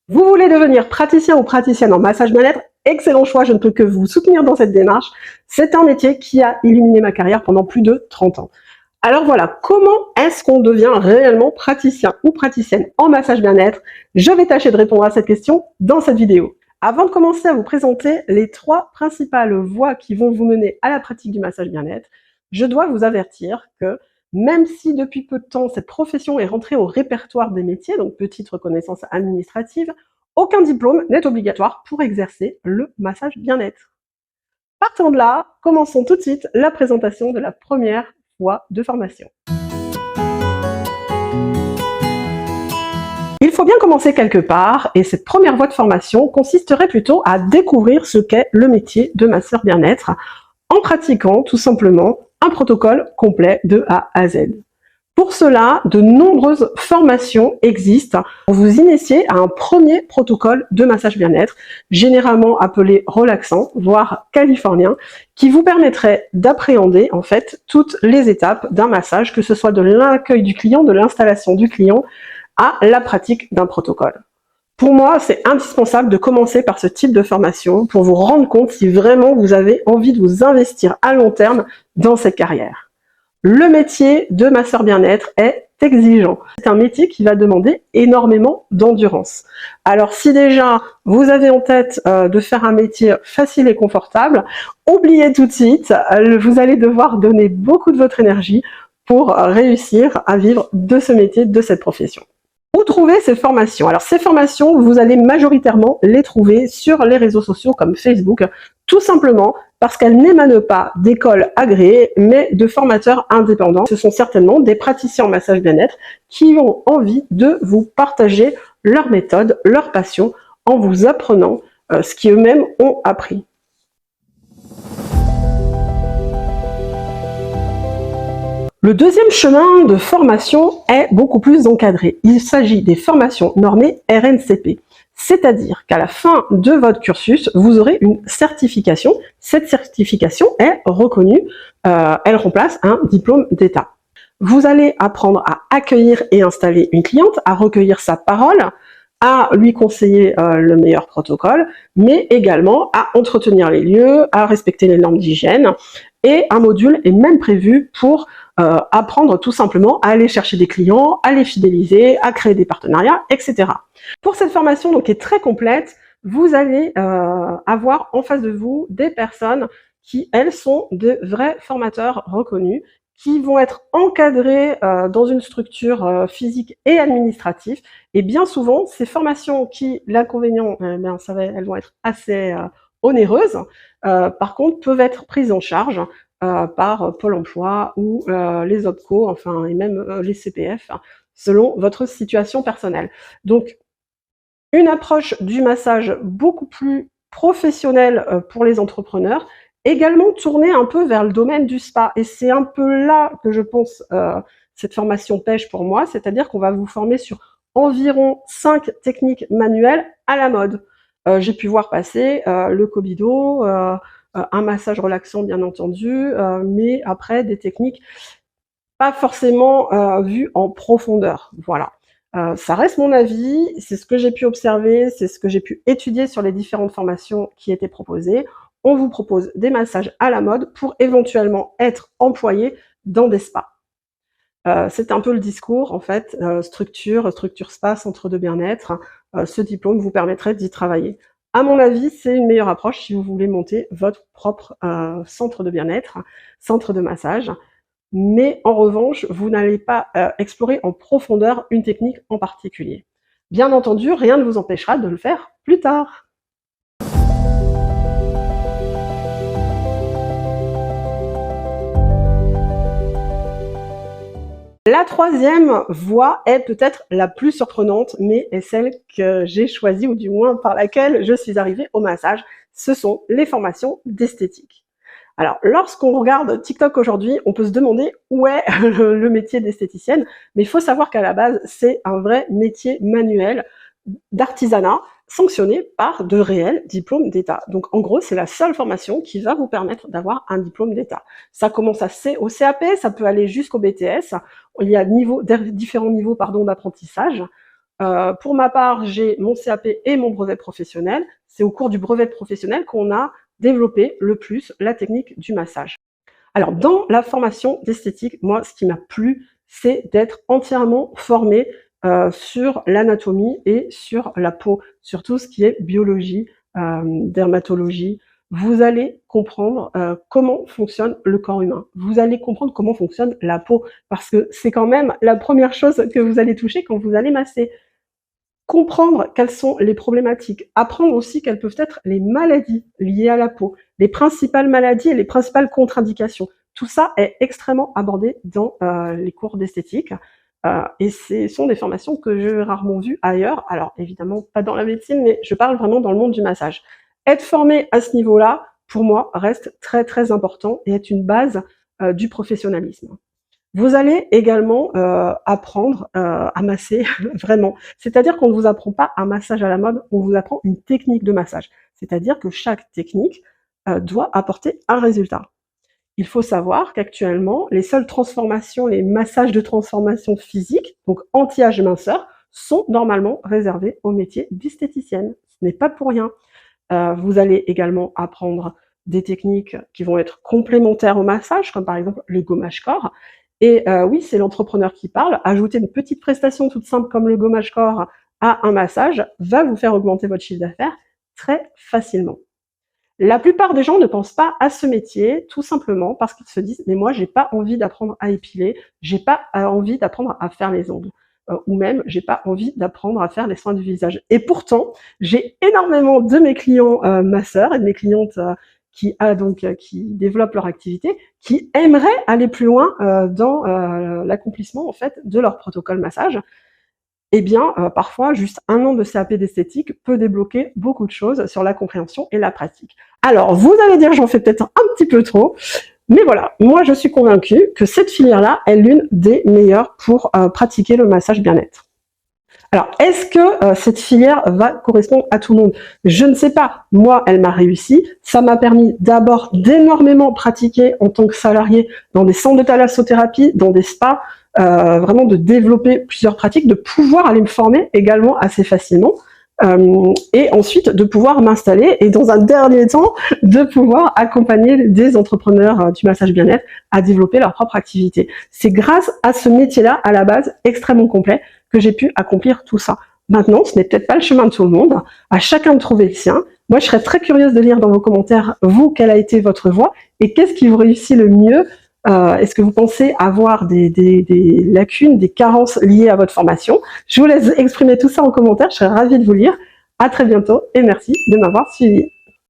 Vous voulez devenir praticien ou praticienne en massage bien-être? Excellent choix, je ne peux que vous soutenir dans cette démarche. C'est un métier qui a illuminé ma carrière pendant plus de 30 ans. Alors voilà, comment est-ce qu'on devient réellement praticien ou praticienne en massage bien-être? Je vais tâcher de répondre à cette question dans cette vidéo. Avant de commencer à vous présenter les 3 principales voies qui vont vous mener à la pratique du massage bien-être, je dois vous avertir que même si depuis peu de temps cette profession est rentrée au répertoire des métiers, donc petite reconnaissance administrative, aucun diplôme n'est obligatoire pour exercer le massage bien-être. Partant de là, commençons tout de suite la présentation de la première voie de formation. Il faut bien commencer quelque part, et cette première voie de formation consisterait plutôt à découvrir ce qu'est le métier de masseur bien-être, en pratiquant tout simplement un protocole complet de A à Z. Pour cela, de nombreuses formations existent pour vous initier à un premier protocole de massage bien-être, généralement appelé relaxant, voire californien, qui vous permettrait d'appréhender en fait toutes les étapes d'un massage, que ce soit de l'accueil du client, de l'installation du client, à la pratique d'un protocole. Pour moi, c'est indispensable de commencer par ce type de formation pour vous rendre compte si vraiment vous avez envie de vous investir à long terme dans cette carrière. Le métier de masseur bien-être est exigeant. C'est un métier qui va demander énormément d'endurance. Alors si déjà vous avez en tête de faire un métier facile et confortable, oubliez tout de suite, vous allez devoir donner beaucoup de votre énergie pour réussir à vivre de ce métier, de cette profession. Où trouver ces formations? Alors ces formations, vous allez majoritairement les trouver sur les réseaux sociaux comme Facebook, tout simplement parce qu'elles n'émanent pas d'écoles agréées, mais de formateurs indépendants. Ce sont certainement des praticiens en massage bien-être qui ont envie de vous partager leur méthode, leur passion, en vous apprenant ce qu'eux-mêmes ont appris. Le deuxième chemin de formation est beaucoup plus encadré. Il s'agit des formations normées RNCP. C'est-à-dire qu'à la fin de votre cursus, vous aurez une certification. Cette certification est reconnue, elle remplace un diplôme d'État. Vous allez apprendre à accueillir et installer une cliente, à recueillir sa parole, à lui conseiller le meilleur protocole, mais également à entretenir les lieux, à respecter les normes d'hygiène. Et un module est même prévu pour apprendre tout simplement à aller chercher des clients, à les fidéliser, à créer des partenariats, etc. Pour cette formation donc, qui est très complète, vous allez avoir en face de vous des personnes qui, elles, sont de vrais formateurs reconnus, qui vont être encadrés dans une structure physique et administrative. Et bien souvent, ces formations qui, l'inconvénient, elles vont être assez onéreuses, par contre, peuvent être prises en charge par Pôle emploi ou les OPCO, enfin, et même les CPF, selon votre situation personnelle. Donc, une approche du massage beaucoup plus professionnelle pour les entrepreneurs, également tournée un peu vers le domaine du spa. Et c'est un peu là que je pense cette formation pêche pour moi, c'est-à-dire qu'on va vous former sur environ 5 techniques manuelles à la mode. J'ai pu voir passer le Kobido, un massage relaxant bien entendu, mais après des techniques pas forcément vues en profondeur. Voilà. Ça reste mon avis, c'est ce que j'ai pu observer, c'est ce que j'ai pu étudier sur les différentes formations qui étaient proposées. On vous propose des massages à la mode pour éventuellement être employé dans des spas. C'est un peu le discours, en fait, structure spa, centre de bien-être. Ce diplôme vous permettrait d'y travailler. À mon avis, c'est une meilleure approche si vous voulez monter votre propre centre de bien-être, centre de massage. Mais en revanche, vous n'allez pas explorer en profondeur une technique en particulier. Bien entendu, rien ne vous empêchera de le faire plus tard. La troisième voie est peut-être la plus surprenante, mais est celle que j'ai choisie, ou du moins par laquelle je suis arrivée au massage. Ce sont les formations d'esthétique. Alors, lorsqu'on regarde TikTok aujourd'hui, on peut se demander où est le métier d'esthéticienne, mais il faut savoir qu'à la base, c'est un vrai métier manuel d'artisanat sanctionné par de réels diplômes d'État. Donc en gros, c'est la seule formation qui va vous permettre d'avoir un diplôme d'État. Ça commence au CAP, ça peut aller jusqu'au BTS. Il y a différents niveaux d'apprentissage. Pour ma part, j'ai mon CAP et mon brevet professionnel. C'est au cours du brevet professionnel qu'on a développé le plus la technique du massage. Alors, dans la formation d'esthétique, moi, ce qui m'a plu, c'est d'être entièrement formée sur l'anatomie et sur la peau, sur tout ce qui est biologie, dermatologie. Vous allez comprendre comment fonctionne le corps humain. Vous allez comprendre comment fonctionne la peau, parce que c'est quand même la première chose que vous allez toucher quand vous allez masser. Comprendre quelles sont les problématiques, apprendre aussi quelles peuvent être les maladies liées à la peau, les principales maladies et les principales contre-indications. Tout ça est extrêmement abordé dans les cours d'esthétique et ce sont des formations que j'ai rarement vues ailleurs. Alors évidemment pas dans la médecine, mais je parle vraiment dans le monde du massage. Être formé à ce niveau-là, pour moi, reste très très important et est une base du professionnalisme. Vous allez également apprendre à masser vraiment. C'est-à-dire qu'on ne vous apprend pas un massage à la mode, on vous apprend une technique de massage. C'est-à-dire que chaque technique doit apporter un résultat. Il faut savoir qu'actuellement, les seules transformations, les massages de transformation physique, donc anti-âge minceur, sont normalement réservés au métier d'esthéticienne. Ce n'est pas pour rien. Vous allez également apprendre des techniques qui vont être complémentaires au massage, comme par exemple le gommage corps. Et oui, c'est l'entrepreneur qui parle. Ajouter une petite prestation toute simple comme le gommage corps à un massage va vous faire augmenter votre chiffre d'affaires très facilement. La plupart des gens ne pensent pas à ce métier, tout simplement parce qu'ils se disent « mais moi, j'ai pas envie d'apprendre à épiler, j'ai pas envie d'apprendre à faire les ongles, ou même j'ai pas envie d'apprendre à faire les soins du visage ». Et pourtant, j'ai énormément de mes clients masseurs et de mes clientes qui développent leur activité, qui aimeraient aller plus loin dans l'accomplissement en fait de leur protocole massage. Eh bien, parfois, juste 1 an de CAP d'esthétique peut débloquer beaucoup de choses sur la compréhension et la pratique. Alors, vous allez dire, j'en fais peut-être un petit peu trop, mais voilà, moi je suis convaincue que cette filière-là est l'une des meilleures pour pratiquer le massage bien-être. Alors, est-ce que cette filière va correspondre à tout le monde? Je ne sais pas. Moi, elle m'a réussi. Ça m'a permis d'abord d'énormément pratiquer en tant que salarié dans des centres de thalassothérapie, dans des spas, vraiment de développer plusieurs pratiques, de pouvoir aller me former également assez facilement. Et ensuite de pouvoir m'installer et dans un dernier temps de pouvoir accompagner des entrepreneurs du massage bien-être à développer leur propre activité. C'est grâce à ce métier-là, à la base, extrêmement complet, que j'ai pu accomplir tout ça. Maintenant, ce n'est peut-être pas le chemin de tout le monde, à chacun de trouver le sien. Moi, je serais très curieuse de lire dans vos commentaires, vous, quelle a été votre voie et qu'est-ce qui vous réussit le mieux. Est-ce que vous pensez avoir des lacunes, des carences liées à votre formation? Je vous laisse exprimer tout ça en commentaire, je serais ravie de vous lire. À très bientôt et merci de m'avoir suivi.